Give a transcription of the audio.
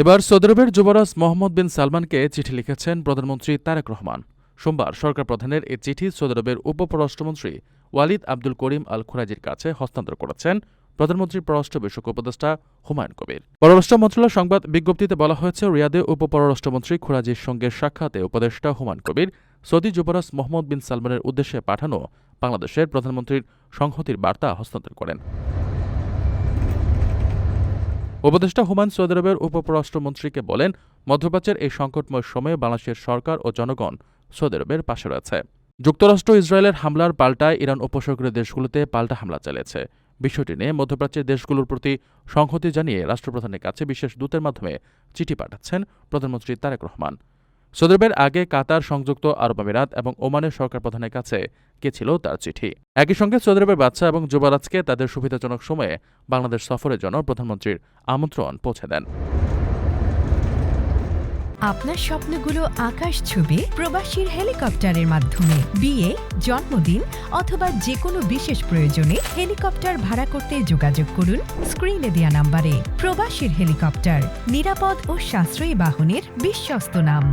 এবার সৌদি আরবের যুবরাজ মোহাম্মদ বিন সালমানকে চিঠি লিখেছেন প্রধানমন্ত্রী তারেক রহমান। সোমবার সরকার প্রধানের এই চিঠি সৌদি আরবের উপপররাষ্ট্রমন্ত্রী ওয়ালিদ আব্দুল করিম আল খুরাইজির কাছে হস্তান্তর করেছেন প্রধানমন্ত্রীর পররাষ্ট্র বিষয়ক উপদেষ্টা হুমায়ুন কবির। পররাষ্ট্র মন্ত্রণালয়ের সংবাদ বিজ্ঞপ্তিতে বলা হয়েছে, রিয়াদে উপপররাষ্ট্রমন্ত্রী খুরাইজির সঙ্গে সাক্ষাতে উপদেষ্টা হুমায়ুন কবির সৌদি যুবরাজ মোহাম্মদ বিন সালমানের উদ্দেশ্যে পাঠানো বাংলাদেশের প্রধানমন্ত্রীর সংহতির বার্তা হস্তান্তর করেন। উপদেষ্টা হুমায়ুন সৌদি আরবের উপপররাষ্ট্রমন্ত্রীকে বলেন, মধ্যপ্রাচ্যের এই সংকটময় সময়ে বাংলাদেশের সরকার ও জনগণ সৌদি আরবের পাশে রয়েছে। যুক্তরাষ্ট্র ইসরায়েলের হামলার পাল্টায় ইরান উপসাগরীয় দেশগুলোতে পাল্টা হামলা চালিয়েছে। বিষয়টি নিয়ে মধ্যপ্রাচ্যের দেশগুলোর প্রতি সংহতি জানিয়ে রাষ্ট্রপ্রধানের কাছে বিশেষ দূতের মাধ্যমে চিঠি পাঠাচ্ছেন প্রধানমন্ত্রী তারেক রহমান। সৌদি আরবের আগে কাতার, সংযুক্ত আরব আমিরাত এবং ওমানের সরকার প্রধানের কাছে গেছিল তার চিঠি। একই সঙ্গে সৌদি আরবের বাদশা এবং যুবরাজকে তাদের সুবিধাজনক সময়ে বাংলাদেশ সফরের জন্য প্রধানমন্ত্রীর আমন্ত্রণ পৌঁছে দেন। আপনার স্বপ্নগুলো আকাশ ছুবে প্রবাসীর হেলিকপ্টারের মাধ্যমে। বিয়ে, জন্মদিন অথবা যে কোনো বিশেষ প্রয়োজনে হেলিকপ্টার ভাড়া করতে যোগাযোগ করুন স্ক্রিনে দেয়া নাম্বারে। প্রবাসীর হেলিকপ্টার, নিরাপদ ও সাশ্রয়ী বাহনের বিশ্বস্ত নাম।